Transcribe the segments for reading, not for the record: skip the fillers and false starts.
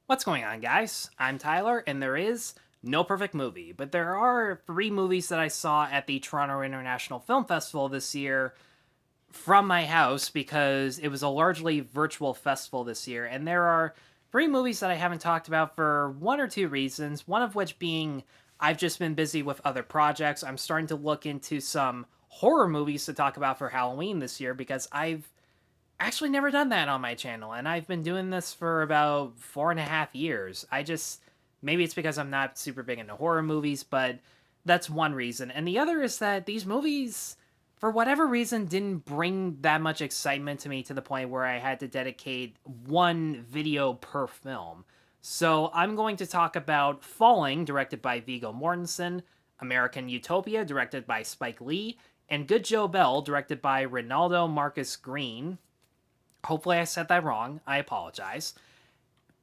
What's going on, guys? I'm Tyler, and there is no perfect movie, but there are three movies that I saw at the Toronto International Film Festival this year from my house because it was a largely virtual festival this year, and there are three movies that I haven't talked about for one or two reasons, one of which being I've just been busy with other projects. I'm starting to look into some horror movies to talk about for Halloween this year because I've actually never done that on my channel, and I've been doing this for about 4.5 years. Maybe it's because I'm not super big into horror movies, but that's one reason. And the other is that these movies, for whatever reason, didn't bring that much excitement to me to the point where I had to dedicate one video per film. So I'm going to talk about Falling, directed by Viggo Mortensen, American Utopia, directed by Spike Lee, and Good Joe Bell, directed by Ronaldo Marcus Green. Hopefully, I said that wrong. I apologize.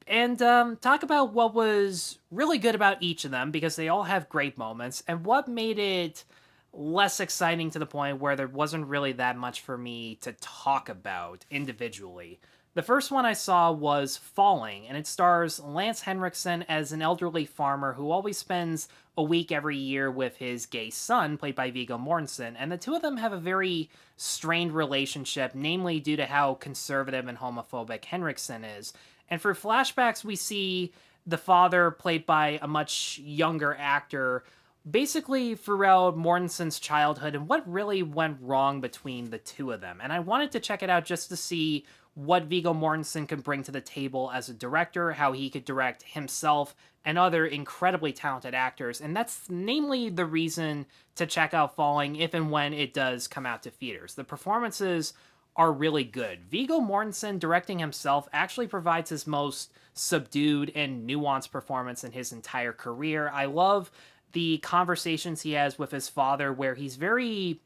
And talk about what was really good about each of them because they all have great moments, and what made it less exciting to the point where there wasn't really that much for me to talk about individually. The first one I saw was Falling, and it stars Lance Henriksen as an elderly farmer who always spends a week every year with his gay son, played by Viggo Mortensen, and the two of them have a very strained relationship, namely due to how conservative and homophobic Henriksen is. And for flashbacks, we see the father, played by a much younger actor, basically throughout Mortensen's childhood and what really went wrong between the two of them. And I wanted to check it out just to see what Viggo Mortensen could bring to the table as a director, how he could direct himself and other incredibly talented actors. And that's namely the reason to check out Falling if and when it does come out to theaters. The performances are really good. Viggo Mortensen directing himself actually provides his most subdued and nuanced performance in his entire career. I love the conversations he has with his father where he's very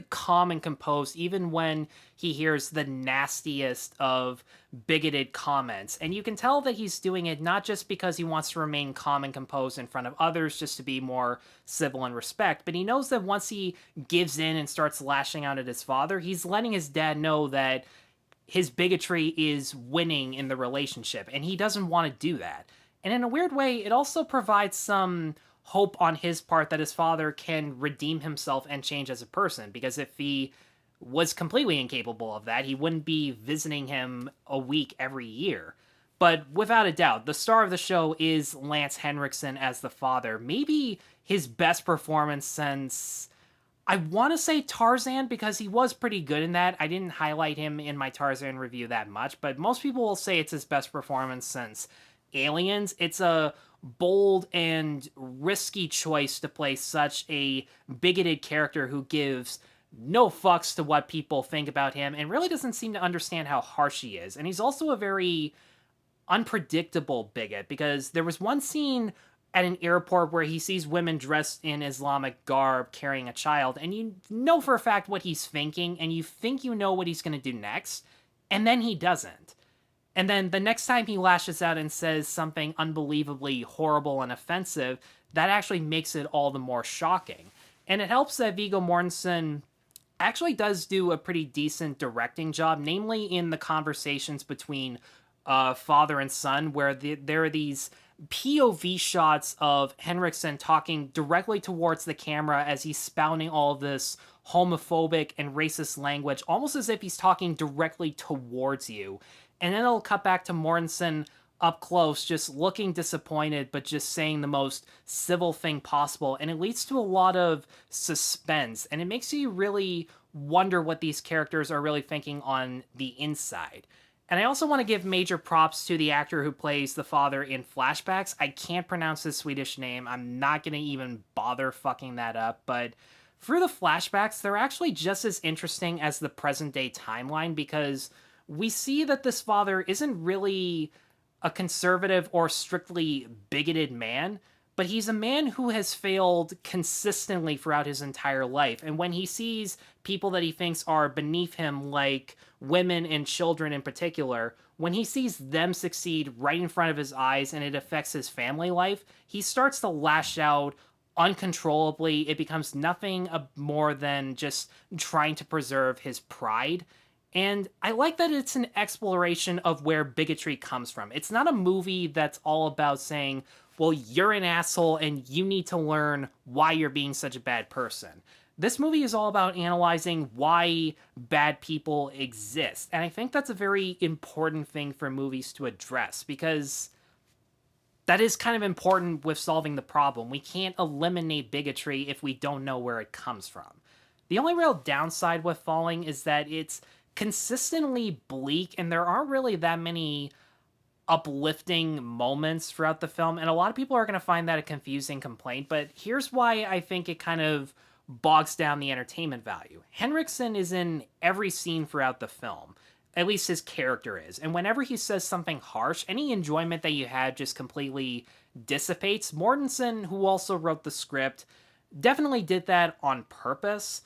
calm and composed even when he hears the nastiest of bigoted comments. And you can tell that he's doing it not just because he wants to remain calm and composed in front of others just to be more civil and respect, but he knows that once he gives in and starts lashing out at his father, he's letting his dad know that his bigotry is winning in the relationship, and he doesn't want to do that. And in a weird way, it also provides some hope on his part that his father can redeem himself and change as a person, because if he was completely incapable of that, he wouldn't be visiting him a week every year. But without a doubt, the star of the show is Lance Henriksen as the father. Maybe his best performance since, I want to say, Tarzan, because he was pretty good in that. I didn't highlight him in my Tarzan review that much, but most people will say it's his best performance since Aliens. It's a bold and risky choice to play such a bigoted character who gives no fucks to what people think about him and really doesn't seem to understand how harsh he is. And he's also a very unpredictable bigot, because there was one scene at an airport where he sees women dressed in Islamic garb carrying a child, and you know for a fact what he's thinking, and you think you know what he's going to do next, and then he doesn't. And then the next time he lashes out and says something unbelievably horrible and offensive, that actually makes it all the more shocking. And it helps that Viggo Mortensen actually does do a pretty decent directing job, namely in the conversations between father and son, where there are these POV shots of Henriksen talking directly towards the camera as he's spouting all of this homophobic and racist language, almost as if he's talking directly towards you. And then it'll cut back to Mortensen up close, just looking disappointed, but just saying the most civil thing possible. And it leads to a lot of suspense, and it makes you really wonder what these characters are really thinking on the inside. And I also want to give major props to the actor who plays the father in flashbacks. I can't pronounce his Swedish name. I'm not going to even bother fucking that up, but through the flashbacks, they're actually just as interesting as the present day timeline, because we see that this father isn't really a conservative or strictly bigoted man, but he's a man who has failed consistently throughout his entire life. And when he sees people that he thinks are beneath him, like women and children in particular, when he sees them succeed right in front of his eyes and it affects his family life, he starts to lash out uncontrollably. It becomes nothing more than just trying to preserve his pride. And I like that it's an exploration of where bigotry comes from. It's not a movie that's all about saying, well, you're an asshole and you need to learn why you're being such a bad person. This movie is all about analyzing why bad people exist. And I think that's a very important thing for movies to address because that is kind of important with solving the problem. We can't eliminate bigotry if we don't know where it comes from. The only real downside with Falling is that it's consistently bleak and there aren't really that many uplifting moments throughout the film, and a lot of people are going to find that a confusing complaint, but here's why I think it kind of bogs down the entertainment value. Henriksen is in every scene throughout the film. At least his character is. And whenever he says something harsh, any enjoyment that you had just completely dissipates. Mortensen, who also wrote the script, definitely did that on purpose,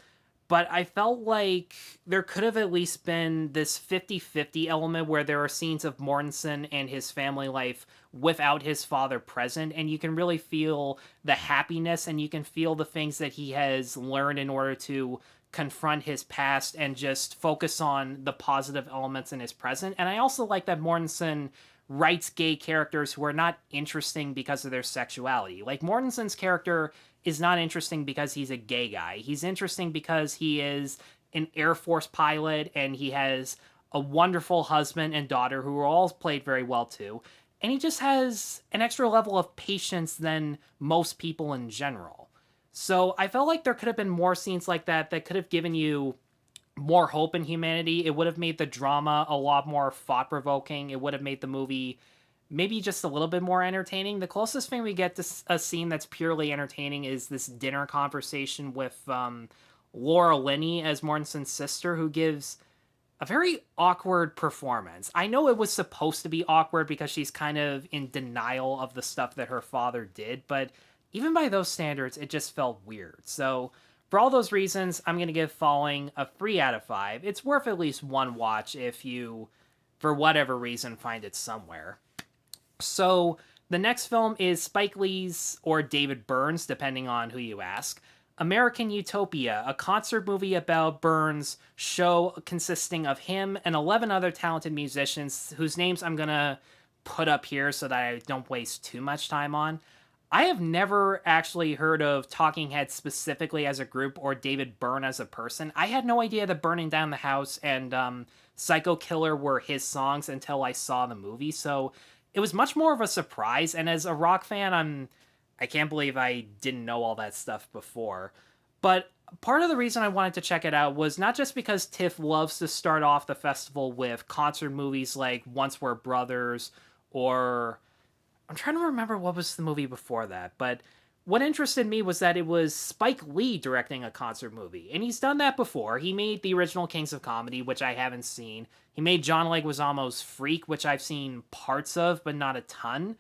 but I felt like there could have at least been this 50-50 element where there are scenes of Mortensen and his family life without his father present, and you can really feel the happiness and you can feel the things that he has learned in order to confront his past and just focus on the positive elements in his present. And I also like that Mortensen writes gay characters who are not interesting because of their sexuality. Like, Mortensen's character is not interesting because he's a gay guy. He's interesting because he is an Air Force pilot and he has a wonderful husband and daughter who are all played very well too. And he just has an extra level of patience than most people in general. So I felt like there could have been more scenes like that that could have given you more hope in humanity. It would have made the drama a lot more thought-provoking. It would have made the movie maybe just a little bit more entertaining. The closest thing we get to a scene that's purely entertaining is this dinner conversation with Laura Linney as Mortensen's sister, who gives a very awkward performance. I know it was supposed to be awkward because she's kind of in denial of the stuff that her father did, but even by those standards, it just felt weird. So for all those reasons, I'm going to give Falling a 3 out of 5. It's worth at least one watch if you, for whatever reason, find it somewhere. So the next film is Spike Lee's, or David Byrne's, depending on who you ask, American Utopia, a concert movie about Byrne's show consisting of him and 11 other talented musicians whose names I'm going to put up here so that I don't waste too much time on. I have never actually heard of Talking Heads specifically as a group or David Byrne as a person. I had no idea that Burning Down the House and Psycho Killer were his songs until I saw the movie, so it was much more of a surprise, and as a rock fan, I can't believe I didn't know all that stuff before. But part of the reason I wanted to check it out was not just because TIFF loves to start off the festival with concert movies like Once We're Brothers, or I'm trying to remember what was the movie before that, but what interested me was that it was Spike Lee directing a concert movie, and he's done that before. He made the original Kings of Comedy, which I haven't seen. He made John Leguizamo's Freak, which I've seen parts of, but not a ton.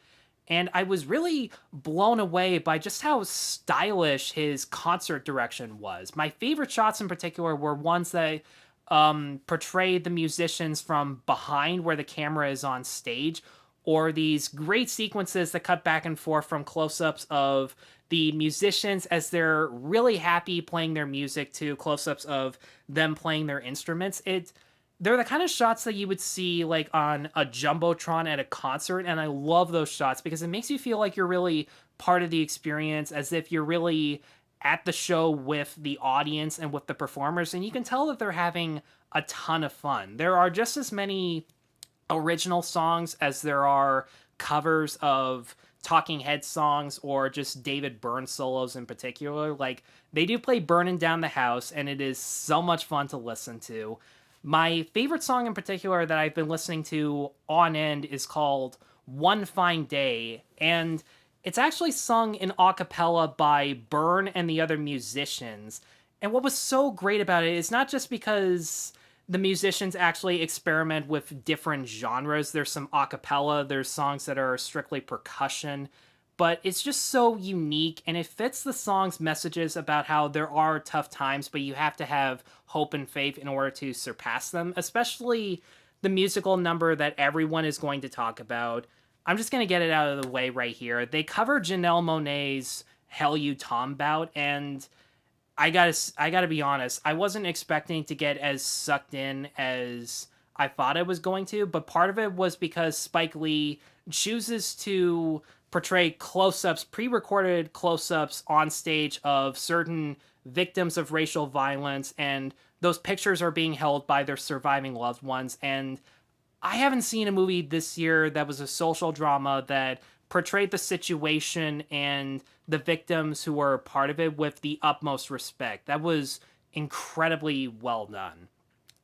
And I was really blown away by just how stylish his concert direction was. My favorite shots in particular were ones that portrayed the musicians from behind where the camera is on stage, or these great sequences that cut back and forth from close-ups of the musicians as they're really happy playing their music to close-ups of them playing their instruments. They're the kind of shots that you would see like on a Jumbotron at a concert, and I love those shots because it makes you feel like you're really part of the experience, as if you're really at the show with the audience and with the performers, and you can tell that they're having a ton of fun. There are just as many original songs as there are covers of Talking Heads songs or just David Byrne solos in particular. Like, they do play Burning Down the House, and it is so much fun to listen to. My favorite song in particular that I've been listening to on end is called One Fine Day, and it's actually sung in a cappella by Byrne and the other musicians. And what was so great about it is not just because the musicians actually experiment with different genres. There's some a cappella, there's songs that are strictly percussion, but it's just so unique, and it fits the song's messages about how there are tough times, but you have to have hope and faith in order to surpass them, especially the musical number that everyone is going to talk about. I'm just going to get it out of the way right here. They cover Janelle Monáe's Hell You Tombout, and I gotta be honest. I wasn't expecting to get as sucked in as I thought I was going to, but part of it was because Spike Lee chooses to portray close-ups, pre-recorded close-ups on stage of certain victims of racial violence, and those pictures are being held by their surviving loved ones. And I haven't seen a movie this year that was a social drama that portrayed the situation and the victims who were part of it with the utmost respect. That was incredibly well done.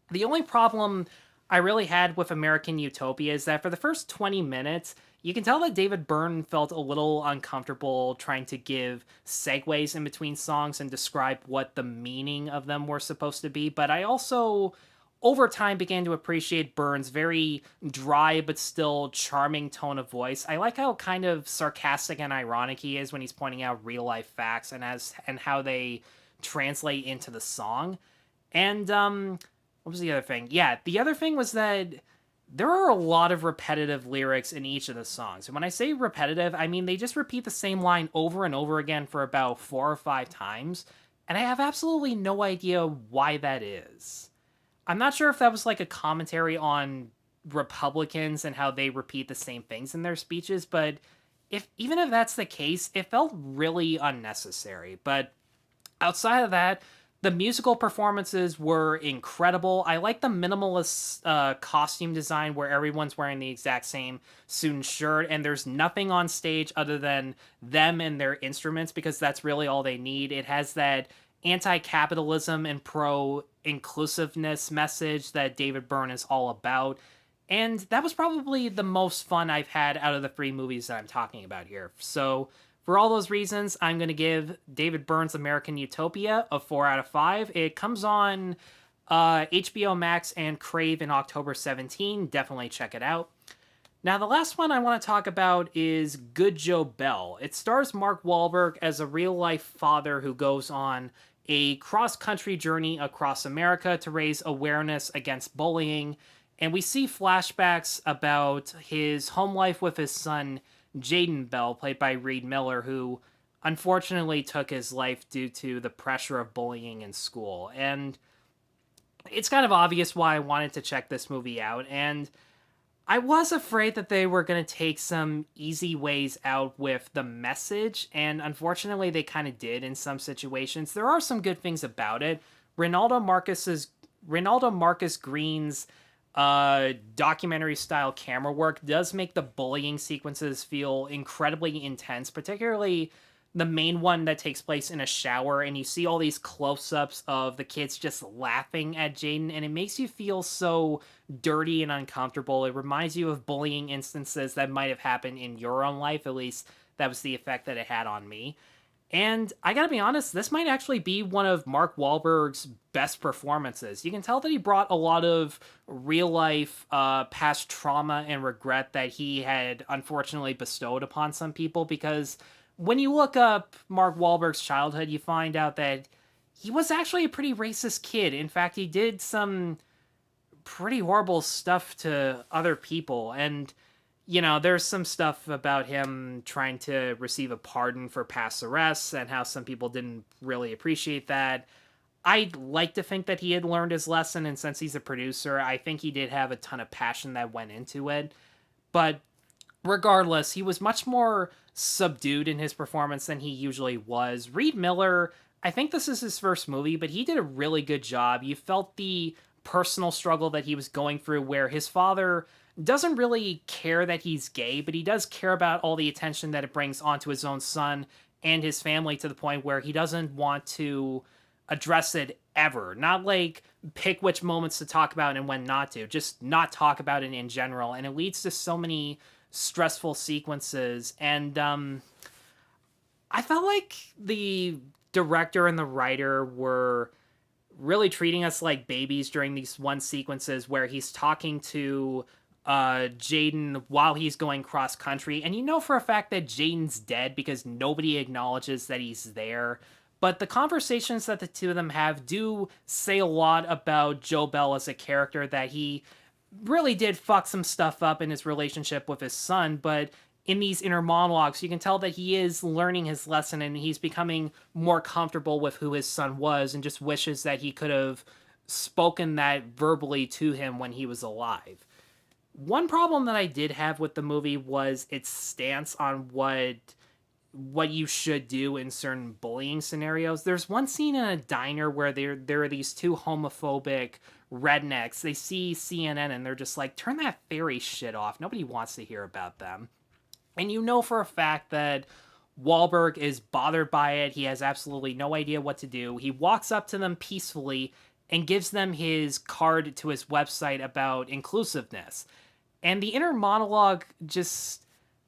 The only problem I really had with American Utopia is that for the first 20 minutes, you can tell that David Byrne felt a little uncomfortable trying to give segues in between songs and describe what the meaning of them were supposed to be. But I also, over time, began to appreciate Byrne's very dry but still charming tone of voice. I like how kind of sarcastic and ironic he is when he's pointing out real life facts and how they translate into the song. And what was the other thing? Yeah, the other thing was that there are a lot of repetitive lyrics in each of the songs. And when I say repetitive, I mean they just repeat the same line over and over again for about 4 or 5 times. And I have absolutely no idea why that is. I'm not sure if that was like a commentary on Republicans and how they repeat the same things in their speeches, but if even if that's the case, it felt really unnecessary. But outside of that, the musical performances were incredible. I like the minimalist costume design where everyone's wearing the exact same suit and shirt, and there's nothing on stage other than them and their instruments because that's really all they need. It has that anti-capitalism and pro-inclusiveness message that David Byrne is all about. And that was probably the most fun I've had out of the 3 movies that I'm talking about here. So for all those reasons, I'm going to give David Byrne's American Utopia a 4 out of 5. It comes on HBO Max and Crave in October 17. Definitely check it out. Now, the last one I want to talk about is Good Joe Bell. It stars Mark Wahlberg as a real-life father who goes on a cross-country journey across America to raise awareness against bullying. And we see flashbacks about his home life with his son, Jaden Bell, played by Reed Miller, who unfortunately took his life due to the pressure of bullying in school. And it's kind of obvious why I wanted to check this movie out. And I was afraid that they were going to take some easy ways out with the message, and unfortunately they kind of did in some situations. There are some good things about it. Ronaldo Marcus Green's documentary style camera work does make the bullying sequences feel incredibly intense, particularly the main one that takes place in a shower, and you see all these close-ups of the kids just laughing at Jaden, and it makes you feel so dirty and uncomfortable. It reminds you of bullying instances that might have happened in your own life. At least that was the effect that it had on me. And I gotta be honest, this might actually be one of Mark Wahlberg's best performances. You can tell that he brought a lot of real life past trauma and regret that he had unfortunately bestowed upon some people, because when you look up Mark Wahlberg's childhood, you find out that he was actually a pretty racist kid. In fact, he did some pretty horrible stuff to other people, and there's some stuff about him trying to receive a pardon for past arrests and how some people didn't really appreciate that. I'd like to think that he had learned his lesson, and since he's a producer, I think he did have a ton of passion that went into it. But regardless, he was much more subdued in his performance than he usually was. Reed Miller, I think this is his first movie, but he did a really good job. You felt the personal struggle that he was going through, where his father doesn't really care that he's gay, but he does care about all the attention that it brings onto his own son and his family, to the point where he doesn't want to address it ever. Not like pick which moments to talk about and when not to, just not talk about it in general. And it leads to so many stressful sequences. And I felt like the director and the writer were really treating us like babies during these one sequences where he's talking to Jaden while he's going cross country, and you know for a fact that Jaden's dead because nobody acknowledges that he's there. But the conversations that the two of them have do say a lot about Joe Bell as a character, that he really did fuck some stuff up in his relationship with his son, but in these inner monologues, you can tell that he is learning his lesson and he's becoming more comfortable with who his son was and just wishes that he could have spoken that verbally to him when he was alive. One problem that I did have with the movie was its stance on what you should do in certain bullying scenarios. There's one scene in a diner where there are these two homophobic rednecks. They see CNN and they're just like, turn that fairy shit off. Nobody wants to hear about them. And you know for a fact that Wahlberg is bothered by it. He has absolutely no idea what to do. He walks up to them peacefully and gives them his card to his website about inclusiveness. And the inner monologue just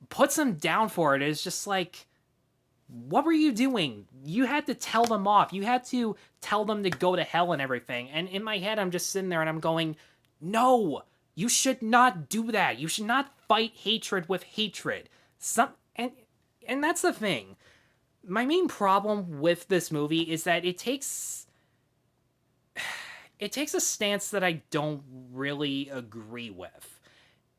puts him down for it. It's just like, what were you doing? You had to tell them off. You had to tell them to go to hell and everything. And in my head, I'm just sitting there and I'm going, no, you should not do that. You should not fight hatred with hatred. And that's the thing. My main problem with this movie is that it takes a stance that I don't really agree with.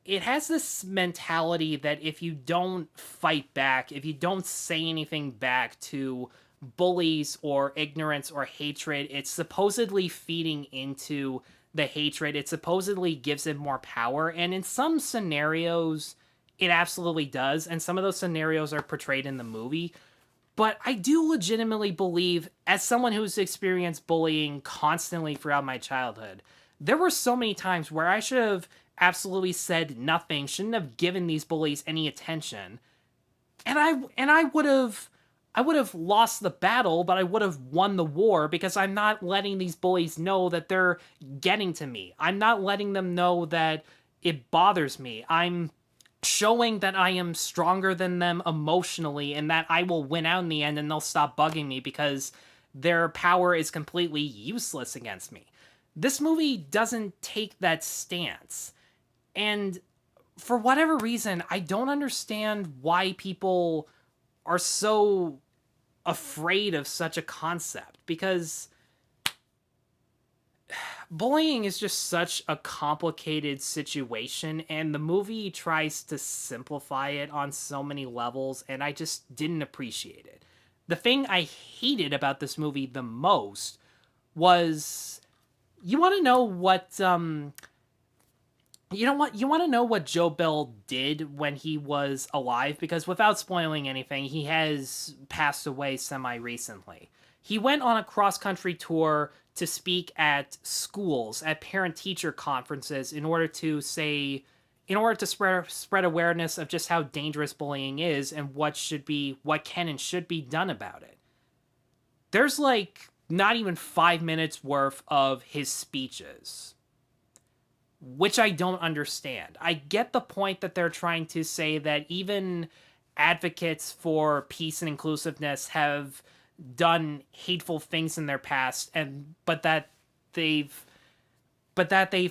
It has this mentality that if you don't fight back, if you don't say anything back to bullies or ignorance or hatred, it's supposedly feeding into the hatred. It supposedly gives it more power. And in some scenarios, it absolutely does. And some of those scenarios are portrayed in the movie. But I do legitimately believe, as someone who's experienced bullying constantly throughout my childhood, there were so many times where I should have absolutely said nothing, shouldn't have given these bullies any attention. And I would have lost the battle, but I would have won the war because I'm not letting these bullies know that they're getting to me. I'm not letting them know that it bothers me. I'm showing that I am stronger than them emotionally and that I will win out in the end and they'll stop bugging me because their power is completely useless against me. This movie doesn't take that stance. And for whatever reason, I don't understand why people are so afraid of such a concept, because bullying is just such a complicated situation, and the movie tries to simplify it on so many levels, and I just didn't appreciate it. The thing I hated about this movie the most was, you want to know what you want to know what Joe Bell did when he was alive? Because without spoiling anything, he has passed away semi-recently. He went on a cross-country tour to speak at schools, at parent-teacher conferences, in order to spread awareness of just how dangerous bullying is and what can and should be done about it. There's like not even 5 minutes worth of his speeches, which I don't understand. I get the point that they're trying to say that even advocates for peace and inclusiveness have done hateful things in their past, but that they've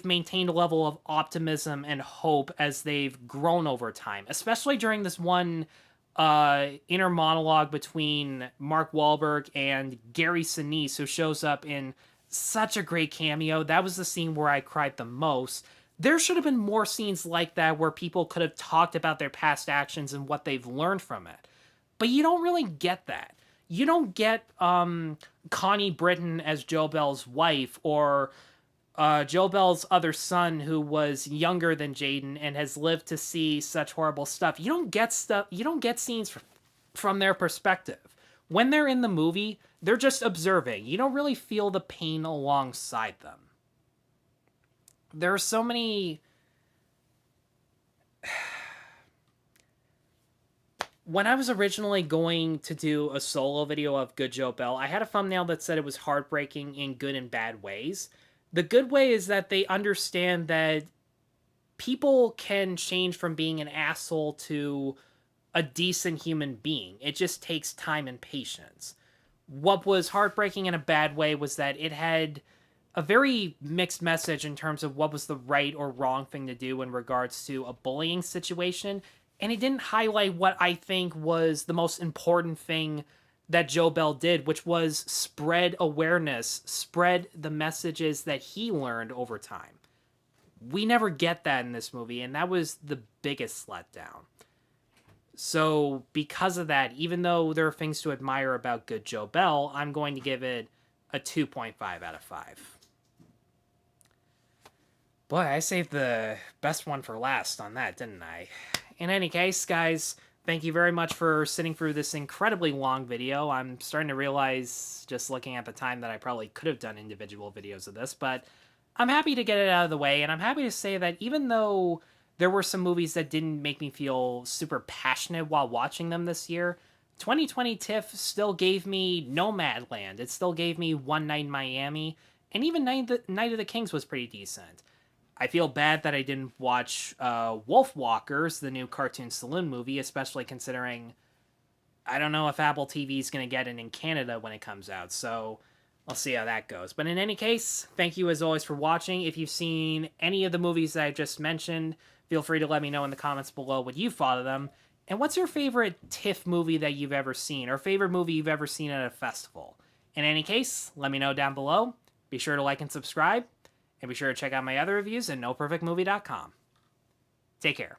maintained a level of optimism and hope as they've grown over time, especially during this one inner monologue between Mark Wahlberg and Gary Sinise, who shows up in such a great cameo. That was the scene where I cried the most. There should have been more scenes like that where people could have talked about their past actions and what they've learned from it. But you don't really get that. You don't get Connie Britton as Joe Bell's wife, or Joe Bell's other son who was younger than Jaden and has lived to see such horrible stuff. You don't get scenes from their perspective. When they're in the movie, they're just observing. You don't really feel the pain alongside them. There are so many... When I was originally going to do a solo video of Good Joe Bell, I had a thumbnail that said it was heartbreaking in good and bad ways. The good way is that they understand that people can change from being an asshole to a decent human being. It just takes time and patience. What was heartbreaking in a bad way was that it had a very mixed message in terms of what was the right or wrong thing to do in regards to a bullying situation, and it didn't highlight what I think was the most important thing that Joe Bell did, which was spread awareness, spread the messages that he learned over time. We never get that in this movie, and that was the biggest letdown. So because of that, even though there are things to admire about Good Joe Bell, I'm going to give it a 2.5 out of 5. Boy, I saved the best one for last on that, didn't I? In any case, guys, thank you very much for sitting through this incredibly long video. I'm starting to realize, just looking at the time, that I probably could have done individual videos of this, but I'm happy to get it out of the way, and I'm happy to say that even though there were some movies that didn't make me feel super passionate while watching them this year, 2020 TIFF still gave me Nomadland. It still gave me One Night in Miami, and even Night of the Kings was pretty decent. I feel bad that I didn't watch Wolf Walkers, the new Cartoon Saloon movie, especially considering I don't know if Apple TV is going to get it in Canada when it comes out, so I'll see how that goes. But in any case, thank you as always for watching. If you've seen any of the movies that I've just mentioned, feel free to let me know in the comments below what you thought of them. And what's your favorite TIFF movie that you've ever seen, or favorite movie you've ever seen at a festival? In any case, let me know down below. Be sure to like and subscribe. And be sure to check out my other reviews at NoPerfectMovie.com. Take care.